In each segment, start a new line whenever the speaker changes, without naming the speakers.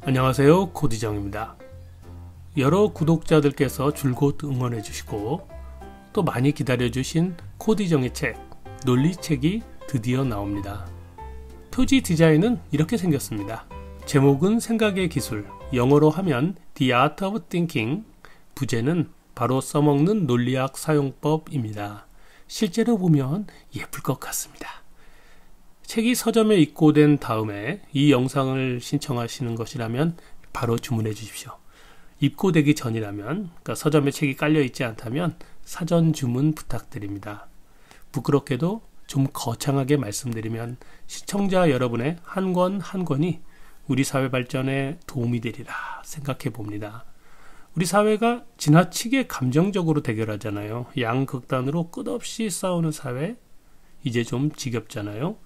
안녕하세요, 코디정입니다. 여러 구독자들께서 줄곧 응원해 주시고 또 많이 기다려 주신 코디정의 책, 논리책이 드디어 나옵니다. 표지 디자인은 이렇게 생겼습니다. 제목은 생각의 기술, 영어로 하면 The Art of Thinking, 부제는 바로 써먹는 논리학 사용법입니다. 실제로 보면 예쁠 것 같습니다. 책이 서점에 입고된 다음에 이 영상을 신청하시는 것이라면 바로 주문해 주십시오. 입고되기 전이라면, 그러니까 서점에 책이 깔려 있지 않다면 사전 주문 부탁드립니다. 부끄럽게도 좀 거창하게 말씀드리면 시청자 여러분의 한 권 한 권이 우리 사회 발전에 도움이 되리라 생각해 봅니다. 우리 사회가 지나치게 감정적으로 대결하잖아요. 양극단으로 끝없이 싸우는 사회, 이제 좀 지겹잖아요.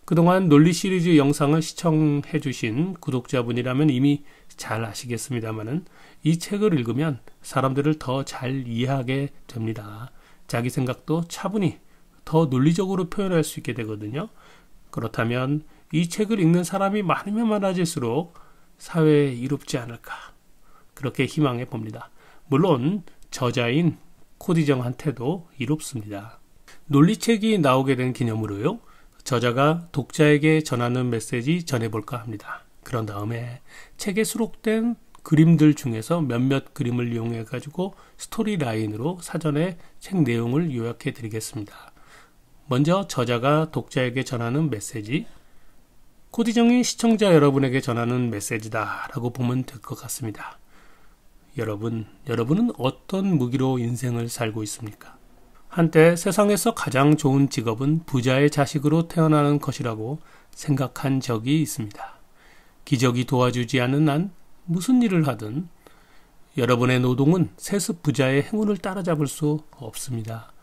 그동안 논리 시리즈 영상을 시청해 주신 구독자분이라면 이미 잘 아시겠습니다만은 이 책을 읽으면 사람들을 더 잘 이해하게 됩니다. 자기 생각도 차분히 더 논리적으로 표현할 수 있게 되거든요. 그렇다면 이 책을 읽는 사람이 많으면 많아질수록 사회에 이롭지 않을까, 그렇게 희망해 봅니다. 물론 저자인 코디정한테도 이롭습니다. 논리책이 나오게 된 기념으로요, 저자가 독자에게 전하는 메시지 전해볼까 합니다. 그런 다음에 책에 수록된 그림들 중에서 몇몇 그림을 이용해 가지고 스토리 라인으로 사전에 책 내용을 요약해 드리겠습니다. 먼저 저자가 독자에게 전하는 메시지, 코디정이 시청자 여러분에게 전하는 메시지다 라고 보면 될 것 같습니다. 여러분은 어떤 무기로 인생을 살고 있습니까? 한때 세상에서 가장 좋은 직업은 부자의 자식으로 태어나는 것이라고 생각한 적이 있습니다. 기적이 도와주지 않는 한 무슨 일을 하든 여러분의 노동은 세습 부자의 행운을 따라잡을 수 없습니다.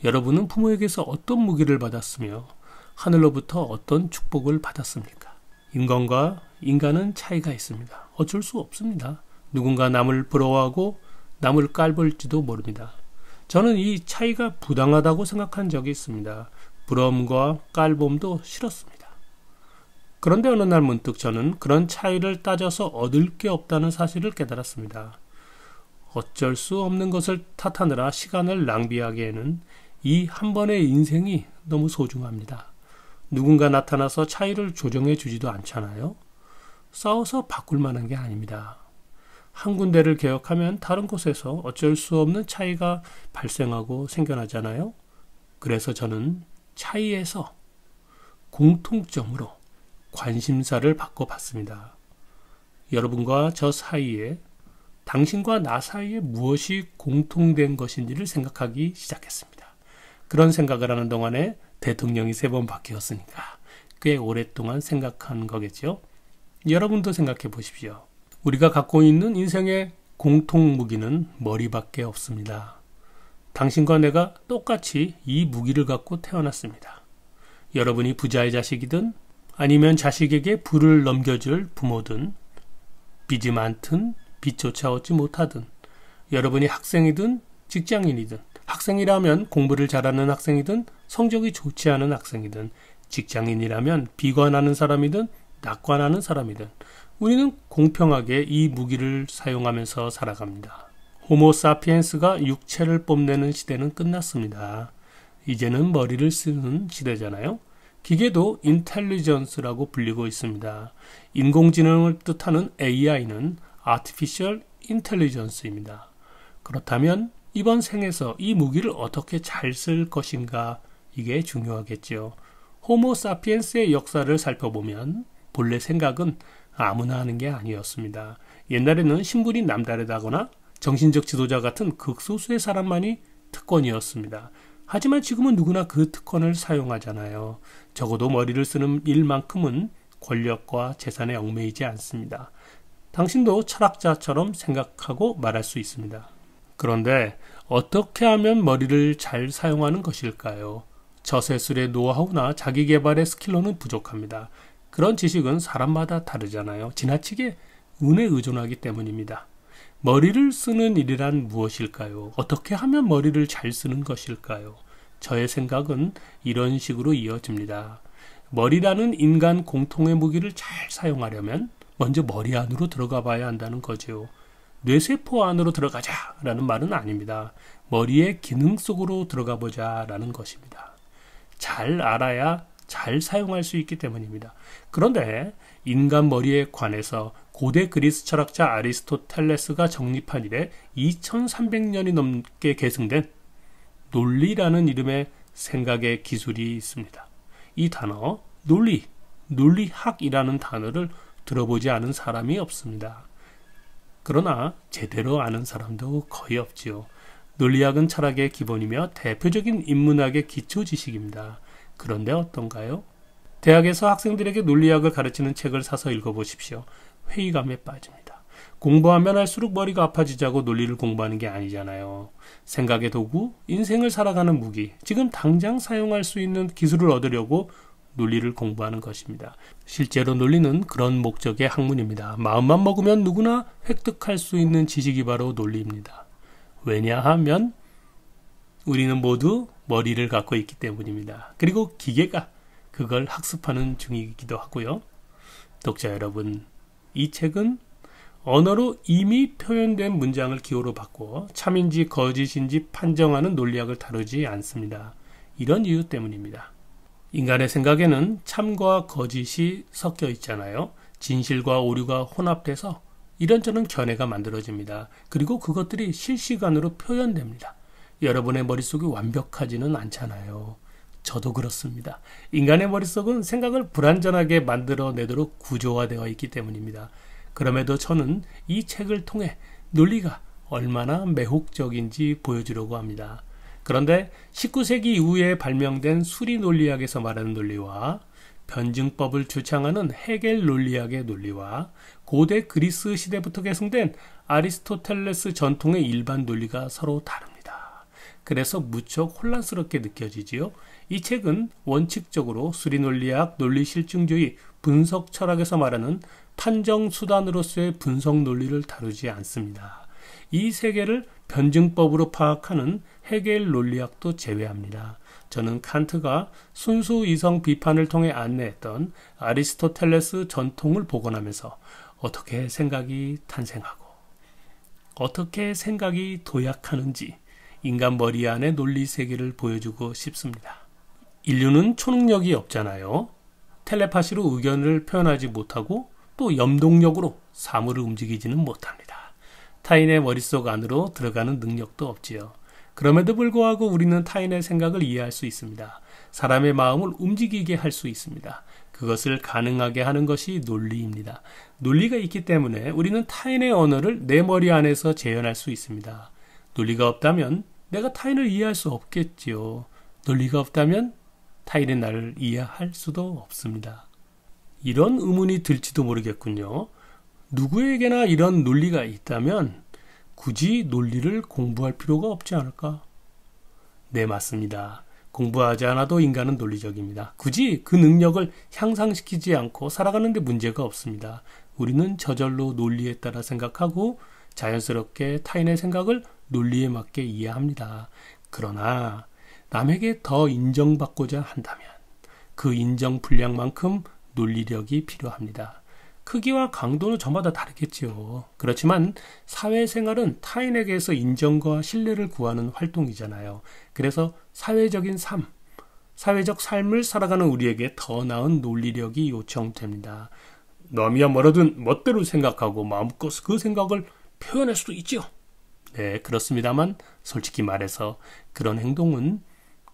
여러분은 부모에게서 어떤 무기를 받았으며 하늘로부터 어떤 축복을 받았습니까? 인간과 인간은 차이가 있습니다. 어쩔 수 없습니다. 누군가 남을 부러워하고 남을 깔볼지도 모릅니다. 저는 이 차이가 부당하다고 생각한 적이 있습니다. 부러움과 깔봄도 싫었습니다. 그런데 어느 날 문득 저는 그런 차이를 따져서 얻을 게 없다는 사실을 깨달았습니다. 어쩔 수 없는 것을 탓하느라 시간을 낭비하기에는 이 한 번의 인생이 너무 소중합니다. 누군가 나타나서 차이를 조정해 주지도 않잖아요. 싸워서 바꿀 만한 게 아닙니다. 한 군데를 개혁하면 다른 곳에서 어쩔 수 없는 차이가 발생하고 생겨나잖아요. 그래서 저는 차이에서 공통점으로 관심사를 바꿔봤습니다. 여러분과 저 사이에, 당신과 나 사이에 무엇이 공통된 것인지를 생각하기 시작했습니다. 그런 생각을 하는 동안에 대통령이 3번 바뀌었으니까 꽤 오랫동안 생각한 거겠죠. 여러분도 생각해 보십시오. 우리가 갖고 있는 인생의 공통 무기는 머리밖에 없습니다. 당신과 내가 똑같이 이 무기를 갖고 태어났습니다. 여러분이 부자의 자식이든 아니면 자식에게 부를 넘겨줄 부모든, 빚이 많든 빚조차 얻지 못하든, 여러분이 학생이든 직장인이든, 학생이라면 공부를 잘하는 학생이든 성적이 좋지 않은 학생이든, 직장인이라면 비관하는 사람이든 낙관하는 사람이든 우리는 공평하게 이 무기를 사용하면서 살아갑니다. 호모 사피엔스가 육체를 뽐내는 시대는 끝났습니다. 이제는 머리를 쓰는 시대잖아요. 기계도 인텔리전스라고 불리고 있습니다. 인공지능을 뜻하는 AI는 Artificial Intelligence입니다. 그렇다면 이번 생에서 이 무기를 어떻게 잘 쓸 것인가, 이게 중요하겠죠. 호모 사피엔스의 역사를 살펴보면 본래 생각은 아무나 하는 게 아니었습니다. 옛날에는 신분이 남다르다거나 정신적 지도자 같은 극소수의 사람만이 특권이었습니다. 하지만 지금은 누구나 그 특권을 사용하잖아요. 적어도 머리를 쓰는 일만큼은 권력과 재산에 얽매이지 않습니다. 당신도 철학자처럼 생각하고 말할 수 있습니다. 그런데 어떻게 하면 머리를 잘 사용하는 것일까요? 저세술의 노하우나 자기개발의 스킬로는 부족합니다. 그런 지식은 사람마다 다르잖아요. 지나치게 운에 의존하기 때문입니다. 머리를 쓰는 일이란 무엇일까요? 어떻게 하면 머리를 잘 쓰는 것일까요? 저의 생각은 이런 식으로 이어집니다. 머리라는 인간 공통의 무기를 잘 사용하려면 먼저 머리 안으로 들어가 봐야 한다는 거죠. 뇌세포 안으로 들어가자라는 말은 아닙니다. 머리의 기능 속으로 들어가 보자라는 것입니다. 잘 알아야 잘 사용할 수 있기 때문입니다. 그런데 인간 머리에 관해서 고대 그리스 철학자 아리스토텔레스가 정립한 이래 2300년이 넘게 계승된 논리라는 이름의 생각의 기술이 있습니다. 이 단어 논리, 논리학이라는 단어를 들어보지 않은 사람이 없습니다. 그러나 제대로 아는 사람도 거의 없지요. 논리학은 철학의 기본이며 대표적인 인문학의 기초 지식입니다. 그런데 어떤가요? 대학에서 학생들에게 논리학을 가르치는 책을 사서 읽어보십시오. 회의감에 빠집니다. 공부하면 할수록 머리가 아파지자고 논리를 공부하는 게 아니잖아요. 생각의 도구, 인생을 살아가는 무기, 지금 당장 사용할 수 있는 기술을 얻으려고 논리를 공부하는 것입니다. 실제로 논리는 그런 목적의 학문입니다. 마음만 먹으면 누구나 획득할 수 있는 지식이 바로 논리입니다. 왜냐하면 우리는 모두 머리를 갖고 있기 때문입니다. 그리고 기계가 그걸 학습하는 중이기도 하고요. 독자 여러분, 이 책은 언어로 이미 표현된 문장을 기호로 바꿔 참인지 거짓인지 판정하는 논리학을 다루지 않습니다. 이런 이유 때문입니다. 인간의 생각에는 참과 거짓이 섞여 있잖아요. 진실과 오류가 혼합돼서 이런저런 견해가 만들어집니다. 그리고 그것들이 실시간으로 표현됩니다. 여러분의 머릿속이 완벽하지는 않잖아요. 저도 그렇습니다. 인간의 머릿속은 생각을 불완전하게 만들어내도록 구조화되어 있기 때문입니다. 그럼에도 저는 이 책을 통해 논리가 얼마나 매혹적인지 보여주려고 합니다. 그런데 19세기 이후에 발명된 수리 논리학에서 말하는 논리와 변증법을 주창하는 헤겔 논리학의 논리와 고대 그리스 시대부터 계승된 아리스토텔레스 전통의 일반 논리가 서로 다릅니다. 그래서 무척 혼란스럽게 느껴지지요. 이 책은 원칙적으로 수리 논리학, 논리실증주의, 분석 철학에서 말하는 판정 수단으로서의 분석 논리를 다루지 않습니다. 이 세계를 변증법으로 파악하는 헤겔 논리학도 제외합니다. 저는 칸트가 순수 이성 비판을 통해 안내했던 아리스토텔레스 전통을 복원하면서 어떻게 생각이 탄생하고 어떻게 생각이 도약하는지 인간 머리 안의 논리 세계를 보여주고 싶습니다. 인류는 초능력이 없잖아요. 텔레파시로 의견을 표현하지 못하고 또 염동력으로 사물을 움직이지는 못합니다. 타인의 머릿속 안으로 들어가는 능력도 없지요. 그럼에도 불구하고 우리는 타인의 생각을 이해할 수 있습니다. 사람의 마음을 움직이게 할 수 있습니다. 그것을 가능하게 하는 것이 논리입니다. 논리가 있기 때문에 우리는 타인의 언어를 내 머리 안에서 재현할 수 있습니다. 논리가 없다면 내가 타인을 이해할 수 없겠지요. 논리가 없다면 타인의 나를 이해할 수도 없습니다. 이런 의문이 들지도 모르겠군요. 누구에게나 이런 논리가 있다면 굳이 논리를 공부할 필요가 없지 않을까? 네, 맞습니다. 공부하지 않아도 인간은 논리적입니다. 굳이 그 능력을 향상시키지 않고 살아가는 데 문제가 없습니다. 우리는 저절로 논리에 따라 생각하고 자연스럽게 타인의 생각을 논리에 맞게 이해합니다. 그러나 남에게 더 인정받고자 한다면 그 인정 분량만큼 논리력이 필요합니다. 크기와 강도는 저마다 다르겠지요. 그렇지만 사회생활은 타인에게서 인정과 신뢰를 구하는 활동이잖아요. 그래서 사회적인 삶, 사회적 삶을 살아가는 우리에게 더 나은 논리력이 요청됩니다. 남이야 뭐라든 멋대로 생각하고 마음껏 그 생각을 표현할 수도 있죠. 네, 그렇습니다만 솔직히 말해서 그런 행동은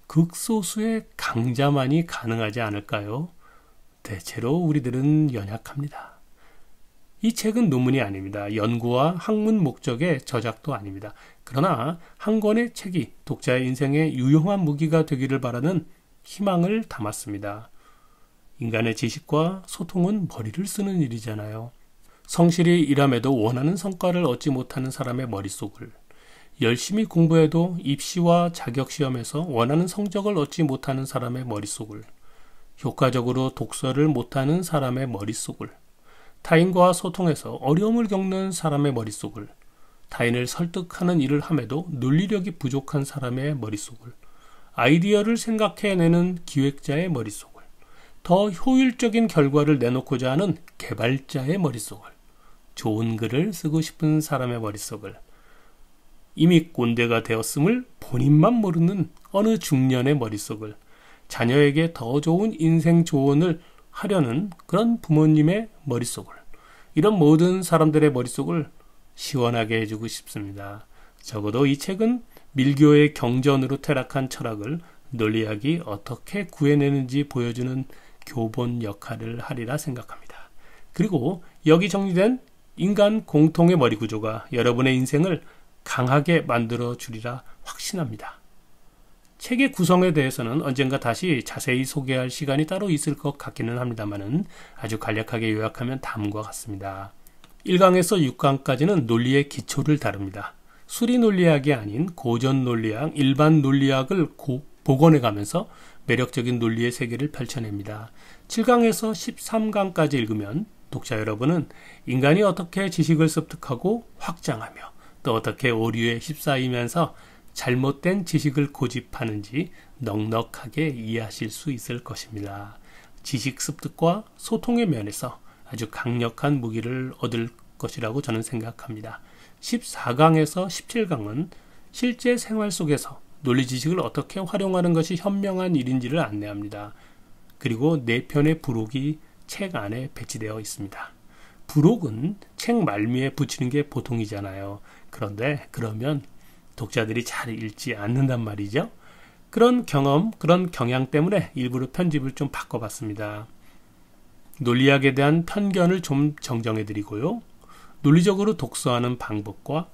극소수의 강자만이 가능하지 않을까요? 대체로 우리들은 연약합니다. 이 책은 논문이 아닙니다. 연구와 학문 목적의 저작도 아닙니다. 그러나 한 권의 책이 독자의 인생에 유용한 무기가 되기를 바라는 희망을 담았습니다. 인간의 지식과 소통은 머리를 쓰는 일이잖아요. 성실히 일함에도 원하는 성과를 얻지 못하는 사람의 머릿속을, 열심히 공부해도 입시와 자격시험에서 원하는 성적을 얻지 못하는 사람의 머릿속을, 효과적으로 독서를 못하는 사람의 머릿속을, 타인과 소통해서 어려움을 겪는 사람의 머릿속을, 타인을 설득하는 일을 함에도 논리력이 부족한 사람의 머릿속을, 아이디어를 생각해내는 기획자의 머릿속을, 더 효율적인 결과를 내놓고자 하는 개발자의 머릿속을, 좋은 글을 쓰고 싶은 사람의 머릿속을, 이미 꼰대가 되었음을 본인만 모르는 어느 중년의 머릿속을, 자녀에게 더 좋은 인생 조언을 하려는 그런 부모님의 머릿속을, 이런 모든 사람들의 머릿속을 시원하게 해주고 싶습니다. 적어도 이 책은 밀교의 경전으로 퇴락한 철학을 논리학이 어떻게 구해내는지 보여주는 교본 역할을 하리라 생각합니다. 그리고 여기 정리된 인간 공통의 머리 구조가 여러분의 인생을 강하게 만들어 주리라 확신합니다. 책의 구성에 대해서는 언젠가 다시 자세히 소개할 시간이 따로 있을 것 같기는 합니다만은 아주 간략하게 요약하면 다음과 같습니다. 1강에서 6강까지는 논리의 기초를 다룹니다. 수리 논리학이 아닌 고전 논리학, 일반 논리학을 복원해가면서 매력적인 논리의 세계를 펼쳐냅니다. 7강에서 13강까지 읽으면 독자 여러분은 인간이 어떻게 지식을 습득하고 확장하며 또 어떻게 오류에 휩싸이면서 잘못된 지식을 고집하는지 넉넉하게 이해하실 수 있을 것입니다. 지식 습득과 소통의 면에서 아주 강력한 무기를 얻을 것이라고 저는 생각합니다. 14강에서 17강은 실제 생활 속에서 논리 지식을 어떻게 활용하는 것이 현명한 일인지를 안내합니다. 그리고 4편의 부록이 책 안에 배치되어 있습니다. 부록은 책 말미에 붙이는 게 보통이잖아요. 그런데 그러면 독자들이 잘 읽지 않는단 말이죠. 그런 경험, 그런 경향 때문에 일부러 편집을 좀 바꿔봤습니다. 논리학에 대한 편견을 좀 정정해드리고요. 논리적으로 독서하는 방법과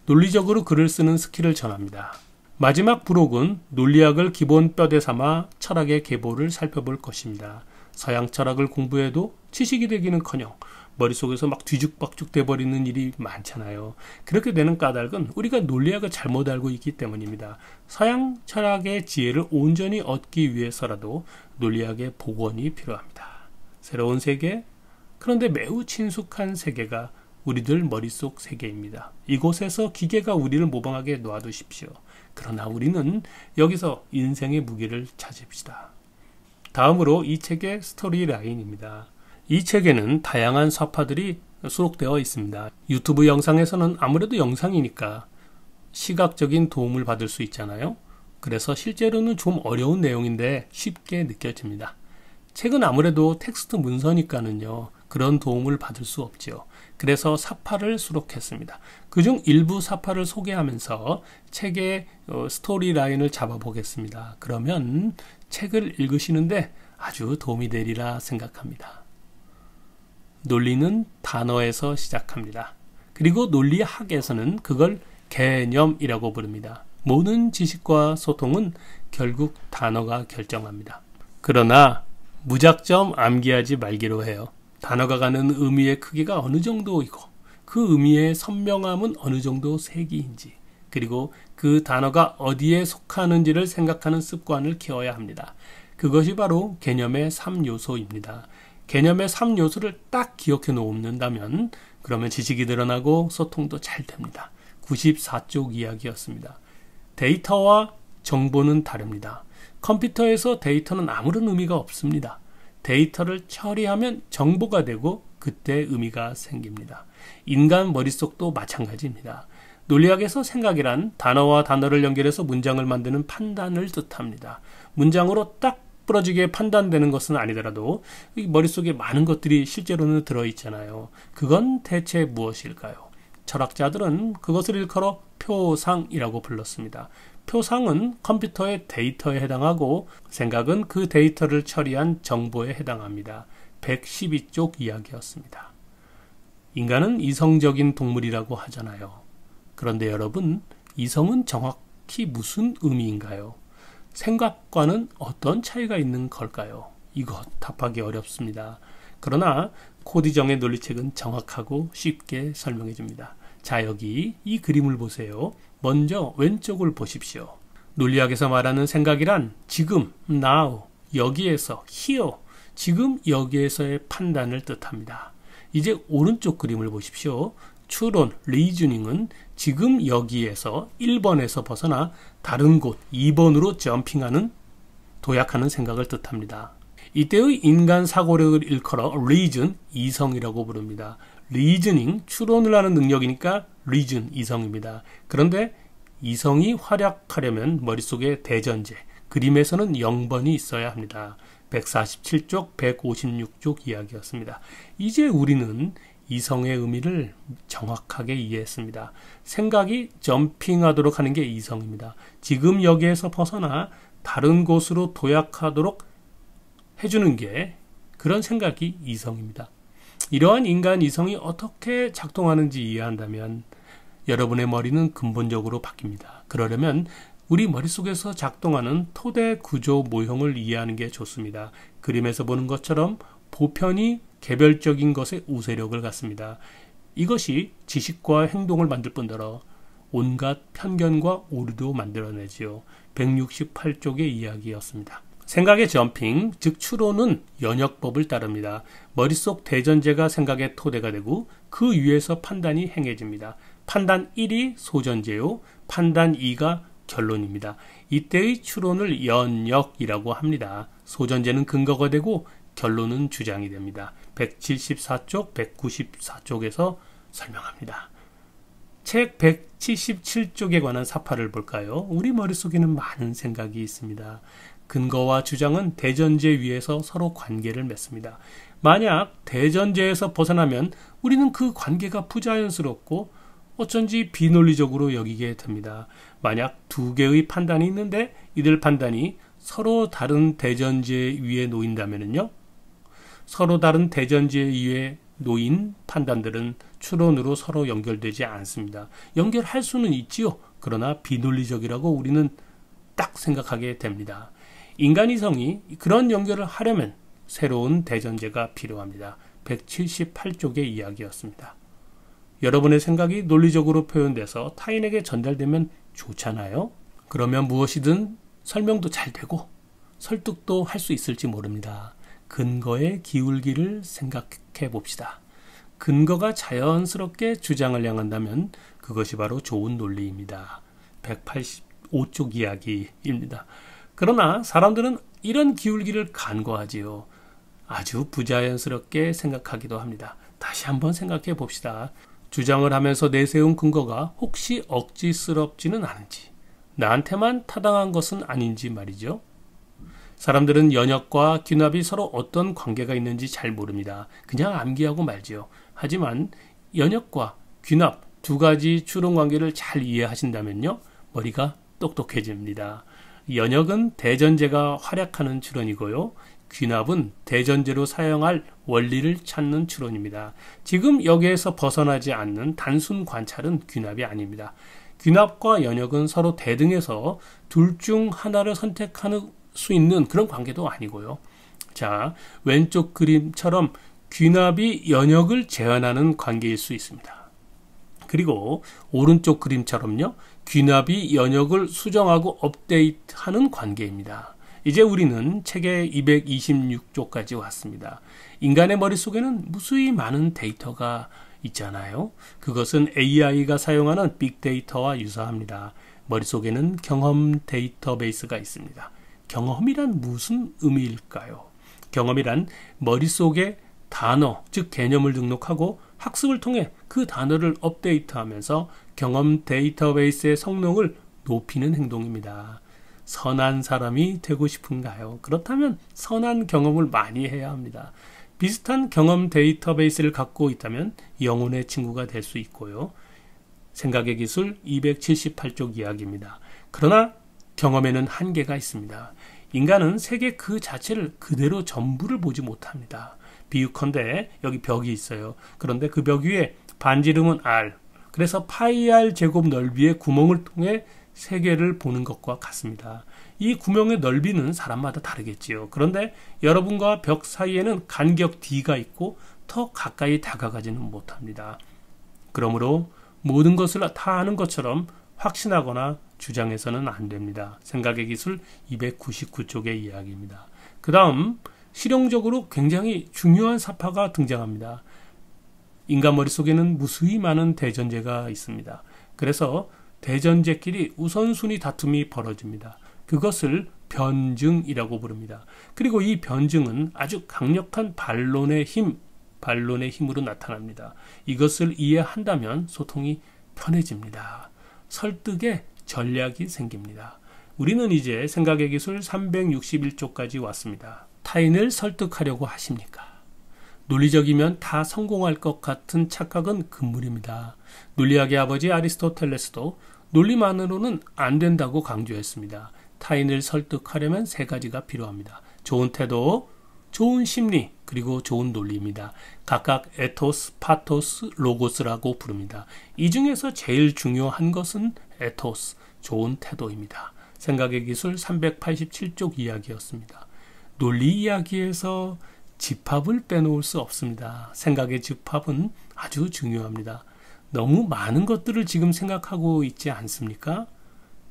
논리적으로 글을 쓰는 스킬을 전합니다. 마지막 부록은 논리학을 기본 뼈대 삼아 철학의 계보를 살펴볼 것입니다. 서양 철학을 공부해도 지식이 되기는커녕 머릿속에서 막 뒤죽박죽 돼버리는 일이 많잖아요. 그렇게 되는 까닭은 우리가 논리학을 잘못 알고 있기 때문입니다. 서양 철학의 지혜를 온전히 얻기 위해서라도 논리학의 복원이 필요합니다. 새로운 세계, 그런데 매우 친숙한 세계가 우리들 머릿속 세계입니다. 이곳에서 기계가 우리를 모방하게 놔두십시오. 그러나 우리는 여기서 인생의 무기를 찾읍시다. 다음으로 이 책의 스토리 라인입니다. 이 책에는 다양한 서파들이 수록되어 있습니다. 유튜브 영상에서는 아무래도 영상이니까 시각적인 도움을 받을 수 있잖아요. 그래서 실제로는 좀 어려운 내용인데 쉽게 느껴집니다. 책은 아무래도 텍스트 문서니까는요. 그런 도움을 받을 수 없죠. 그래서 사파를 수록했습니다. 그중 일부 사파를 소개하면서 책의 스토리 라인을 잡아보겠습니다. 그러면 책을 읽으시는데 아주 도움이 되리라 생각합니다. 논리는 단어에서 시작합니다. 그리고 논리학에서는 그걸 개념이라고 부릅니다. 모든 지식과 소통은 결국 단어가 결정합니다. 그러나 무작정 암기하지 말기로 해요. 단어가 가는 의미의 크기가 어느 정도이고 그 의미의 선명함은 어느 정도 세기인지 그리고 그 단어가 어디에 속하는지를 생각하는 습관을 키워야 합니다. 그것이 바로 개념의 3요소입니다. 개념의 3요소를 딱 기억해 놓는다면 그러면 지식이 늘어나고 소통도 잘 됩니다. 94쪽 이야기였습니다. 데이터와 정보는 다릅니다. 컴퓨터에서 데이터는 아무런 의미가 없습니다. 데이터를 처리하면 정보가 되고 그때 의미가 생깁니다. 인간 머릿속도 마찬가지입니다. 논리학에서 생각이란 단어와 단어를 연결해서 문장을 만드는 판단을 뜻합니다. 문장으로 딱 부러지게 판단되는 것은 아니더라도 머릿속에 많은 것들이 실제로는 들어있잖아요. 그건 대체 무엇일까요? 철학자들은 그것을 일컬어 표상이라고 불렀습니다. 표상은 컴퓨터의 데이터에 해당하고 생각은 그 데이터를 처리한 정보에 해당합니다. 112쪽 이야기였습니다. 인간은 이성적인 동물이라고 하잖아요. 그런데 여러분, 이성은 정확히 무슨 의미인가요? 생각과는 어떤 차이가 있는 걸까요? 이것 답하기 어렵습니다. 그러나 코디정의 논리책은 정확하고 쉽게 설명해 줍니다. 자, 여기 이 그림을 보세요. 먼저 왼쪽을 보십시오. 논리학에서 말하는 생각이란 지금, now, 여기에서, here, 지금 여기에서의 판단을 뜻합니다. 이제 오른쪽 그림을 보십시오. 추론, 리즈닝은 지금 여기에서 1번에서 벗어나 다른 곳 2번으로 점핑하는, 도약하는 생각을 뜻합니다. 이때의 인간 사고력을 일컬어 reason, 이성이라고 부릅니다. reasoning, 추론을 하는 능력이니까 reason, 이성입니다. 그런데 이성이 활약하려면 머릿속에 대전제, 그림에서는 0번이 있어야 합니다. 147쪽, 156쪽 이야기였습니다. 이제 우리는 이성의 의미를 정확하게 이해했습니다. 생각이 점핑하도록 하는 게 이성입니다. 지금 여기에서 벗어나 다른 곳으로 도약하도록 해주는 게 그런 생각이 이성입니다. 이러한 인간 이성이 어떻게 작동하는지 이해한다면 여러분의 머리는 근본적으로 바뀝니다. 그러려면 우리 머릿속에서 작동하는 토대 구조 모형을 이해하는 게 좋습니다. 그림에서 보는 것처럼 보편이 개별적인 것에 우세력을 갖습니다. 이것이 지식과 행동을 만들 뿐더러 온갖 편견과 오류도 만들어내지요. 168쪽의 이야기였습니다. 생각의 점핑, 즉 추론은 연역법을 따릅니다. 머릿속 대전제가 생각의 토대가 되고 그 위에서 판단이 행해집니다. 판단 1이 소전제요, 판단 2가 결론입니다. 이때의 추론을 연역이라고 합니다. 소전제는 근거가 되고 결론은 주장이 됩니다. 174쪽, 194쪽에서 설명합니다. 책 177쪽에 관한 사파를 볼까요? 우리 머릿속에는 많은 생각이 있습니다. 근거와 주장은 대전제 위에서 서로 관계를 맺습니다. 만약 대전제에서 벗어나면 우리는 그 관계가 부자연스럽고 어쩐지 비논리적으로 여기게 됩니다. 만약 두 개의 판단이 있는데 이들 판단이 서로 다른 대전제 위에 놓인다면요, 서로 다른 대전제 위에 놓인 판단들은 추론으로 서로 연결되지 않습니다. 연결할 수는 있지요. 그러나 비논리적이라고 우리는 딱 생각하게 됩니다. 인간 이성이 그런 연결을 하려면 새로운 대전제가 필요합니다. 178쪽의 이야기였습니다. 여러분의 생각이 논리적으로 표현돼서 타인에게 전달되면 좋잖아요. 그러면 무엇이든 설명도 잘 되고 설득도 할 수 있을지 모릅니다. 근거에 기울기를 생각해 봅시다. 근거가 자연스럽게 주장을 향한다면 그것이 바로 좋은 논리입니다. 185쪽 이야기입니다. 그러나 사람들은 이런 기울기를 간과하지요. 아주 부자연스럽게 생각하기도 합니다. 다시 한번 생각해 봅시다. 주장을 하면서 내세운 근거가 혹시 억지스럽지는 않은지, 나한테만 타당한 것은 아닌지 말이죠. 사람들은 연역과 귀납이 서로 어떤 관계가 있는지 잘 모릅니다. 그냥 암기하고 말지요. 하지만 연역과 귀납 두 가지 추론 관계를 잘 이해하신다면요, 머리가 똑똑해집니다. 연역은 대전제가 활약하는 추론이고요, 귀납은 대전제로 사용할 원리를 찾는 추론입니다. 지금 여기에서 벗어나지 않는 단순 관찰은 귀납이 아닙니다. 귀납과 연역은 서로 대등해서 둘 중 하나를 선택하는 수 있는 그런 관계도 아니고요. 자, 왼쪽 그림처럼 귀납이 연역을 제한하는 관계일 수 있습니다. 그리고 오른쪽 그림처럼요, 귀납이 연역을 수정하고 업데이트하는 관계입니다. 이제 우리는 책의 226쪽까지 왔습니다. 인간의 머릿속에는 무수히 많은 데이터가 있잖아요. 그것은 AI가 사용하는 빅데이터와 유사합니다. 머릿속에는 경험 데이터베이스가 있습니다. 경험이란 무슨 의미일까요? 경험이란 머릿속에 단어, 즉 개념을 등록하고 학습을 통해 그 단어를 업데이트하면서 경험 데이터베이스의 성능을 높이는 행동입니다. 선한 사람이 되고 싶은가요? 그렇다면 선한 경험을 많이 해야 합니다. 비슷한 경험 데이터베이스를 갖고 있다면 영혼의 친구가 될 수 있고요. 생각의 기술 278쪽 이야기입니다. 그러나 경험에는 한계가 있습니다. 인간은 세계 그 자체를 그대로 전부를 보지 못합니다. 비유컨대 여기 벽이 있어요. 그런데 그 벽 위에 반지름은 r, 그래서 파이 r 제곱 넓이의 구멍을 통해 세계를 보는 것과 같습니다. 이 구멍의 넓이는 사람마다 다르겠지요. 그런데 여러분과 벽 사이에는 간격 d가 있고 더 가까이 다가가지는 못합니다. 그러므로 모든 것을 다 아는 것처럼 확신하거나 주장해서는 안 됩니다. 생각의 기술 299쪽의 이야기입니다. 그 다음 실용적으로 굉장히 중요한 사파가 등장합니다. 인간 머릿속에는 무수히 많은 대전제가 있습니다. 그래서 대전제끼리 우선순위 다툼이 벌어집니다. 그것을 변증이라고 부릅니다. 그리고 이 변증은 아주 강력한 반론의 힘으로 나타납니다. 이것을 이해한다면 소통이 편해집니다. 설득의 전략이 생깁니다. 우리는 이제 생각의 기술 361쪽까지 왔습니다. 타인을 설득하려고 하십니까? 논리적이면 다 성공할 것 같은 착각은 금물입니다. 논리학의 아버지 아리스토텔레스도 논리만으로는 안 된다고 강조했습니다. 타인을 설득하려면 세 가지가 필요합니다. 좋은 태도, 좋은 심리, 그리고 좋은 논리입니다. 각각 에토스, 파토스, 로고스라고 부릅니다. 이 중에서 제일 중요한 것은 에토스, 좋은 태도입니다. 생각의 기술 387쪽 이야기였습니다. 논리 이야기에서 집합을 빼놓을 수 없습니다. 생각의 집합은 아주 중요합니다. 너무 많은 것들을 지금 생각하고 있지 않습니까?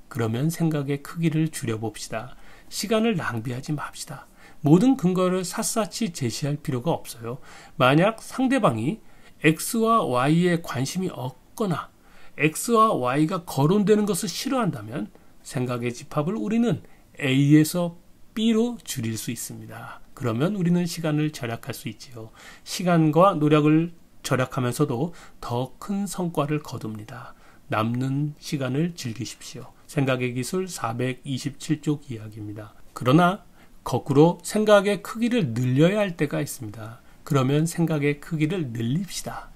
그러면 생각의 크기를 줄여봅시다. 시간을 낭비하지 맙시다. 모든 근거를 샅샅이 제시할 필요가 없어요. 만약 상대방이 X와 Y에 관심이 없거나 X와 Y가 거론되는 것을 싫어한다면 생각의 집합을 우리는 A에서 B로 줄일 수 있습니다. 그러면 우리는 시간을 절약할 수 있지요. 시간과 노력을 절약하면서도 더 큰 성과를 거둡니다. 남는 시간을 즐기십시오. 생각의 기술 427쪽 이야기입니다. 그러나 거꾸로 생각의 크기를 늘려야 할 때가 있습니다. 그러면 생각의 크기를 늘립시다.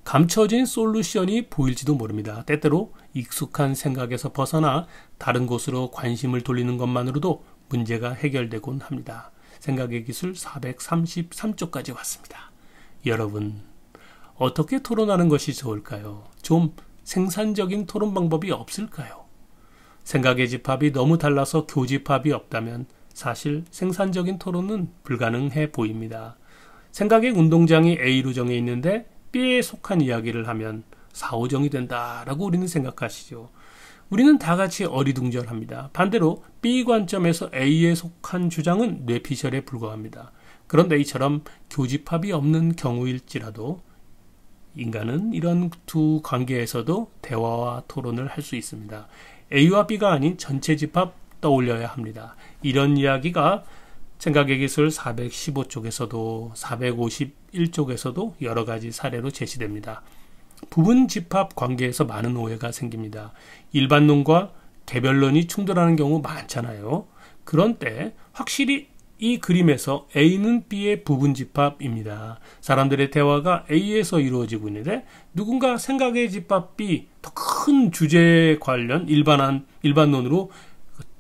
감춰진 솔루션이 보일지도 모릅니다. 때때로 익숙한 생각에서 벗어나 다른 곳으로 관심을 돌리는 것만으로도 문제가 해결되곤 합니다. 생각의 기술 433쪽까지 왔습니다. 여러분, 어떻게 토론하는 것이 좋을까요? 좀 생산적인 토론 방법이 없을까요? 생각의 집합이 너무 달라서 교집합이 없다면 사실 생산적인 토론은 불가능해 보입니다. 생각의 운동장이 A로 정해 있는데 B에 속한 이야기를 하면 4호정이 된다라고 우리는 생각하시죠. 우리는 다 같이 어리둥절합니다. 반대로 B 관점에서 A에 속한 주장은 뇌피셜에 불과합니다. 그런데 이처럼 교집합이 없는 경우일지라도 인간은 이런 두 관계에서도 대화와 토론을 할 수 있습니다. A와 B가 아닌 전체 집합 떠올려야 합니다. 이런 이야기가 생각의 기술 415쪽에서도 451쪽에서도 여러 가지 사례로 제시됩니다. 부분 집합 관계에서 많은 오해가 생깁니다. 일반론과 개별론이 충돌하는 경우 많잖아요. 그런 때 확실히 이 그림에서 A는 B의 부분 집합입니다. 사람들의 대화가 A에서 이루어지고 있는데 누군가 생각의 집합 B, 더 큰 주제에 관련 일반론으로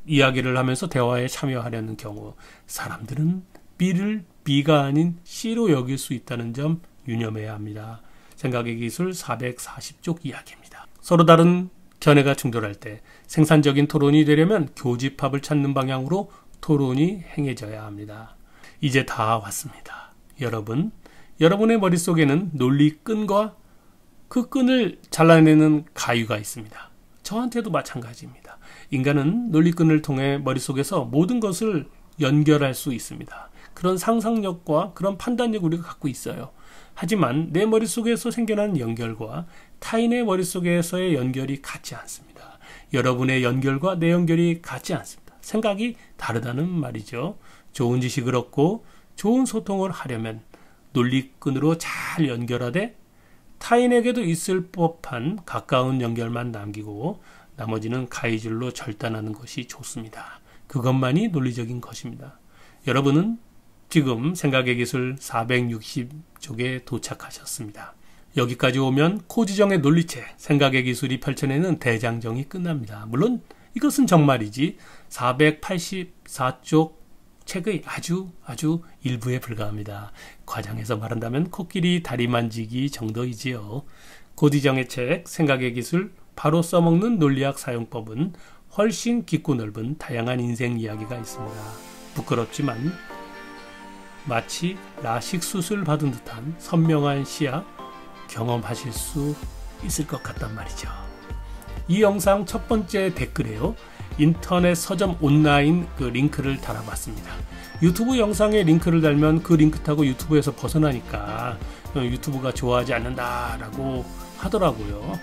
이야기를 하면서 대화에 참여하려는 경우 사람들은 B를 B가 아닌 C로 여길 수 있다는 점 유념해야 합니다. 생각의 기술 440쪽 이야기입니다. 서로 다른 견해가 충돌할 때 생산적인 토론이 되려면 교집합을 찾는 방향으로 토론이 행해져야 합니다. 이제 다 왔습니다. 여러분의 머릿속에는 논리 끈과 그 끈을 잘라내는 가위가 있습니다. 저한테도 마찬가지입니다. 인간은 논리끈을 통해 머릿속에서 모든 것을 연결할 수 있습니다. 그런 상상력과 그런 판단력을 우리가 갖고 있어요. 하지만 내 머릿속에서 생겨난 연결과 타인의 머릿속에서의 연결이 같지 않습니다. 여러분의 연결과 내 연결이 같지 않습니다. 생각이 다르다는 말이죠. 좋은 지식을 얻고 좋은 소통을 하려면 논리끈으로 잘 연결하되 타인에게도 있을 법한 가까운 연결만 남기고 나머지는 가위줄로 절단하는 것이 좋습니다. 그것만이 논리적인 것입니다. 여러분은 지금 생각의 기술 460쪽에 도착하셨습니다. 여기까지 오면 코지정의 논리체, 생각의 기술이 펼쳐내는 대장정이 끝납니다. 물론 이것은 정말이지 484쪽 책의 아주 일부에 불과합니다. 과장해서 말한다면 코끼리 다리 만지기 정도이지요. 고디정의 책 생각의 기술 바로 써먹는 논리학 사용법은 훨씬 깊고 넓은 다양한 인생 이야기가 있습니다. 부끄럽지만 마치 라식 수술 받은 듯한 선명한 시야 경험하실 수 있을 것 같단 말이죠. 이 영상 첫 번째 댓글에요. 인터넷 서점 온라인 그 링크를 달아봤습니다. 유튜브 영상에 링크를 달면 그 링크 타고 유튜브에서 벗어나니까 유튜브가 좋아하지 않는다라고 하더라고요.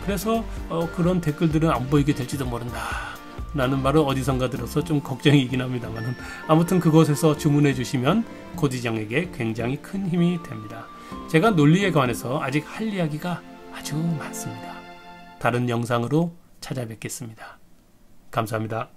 그래서 그런 댓글들은 안 보이게 될지도 모른다. 라는 말을 어디선가 들어서 좀 걱정이긴 합니다만, 아무튼 그곳에서 주문해 주시면 고지정에게 굉장히 큰 힘이 됩니다. 제가 논리에 관해서 아직 할 이야기가 아주 많습니다. 다른 영상으로 찾아뵙겠습니다. 감사합니다.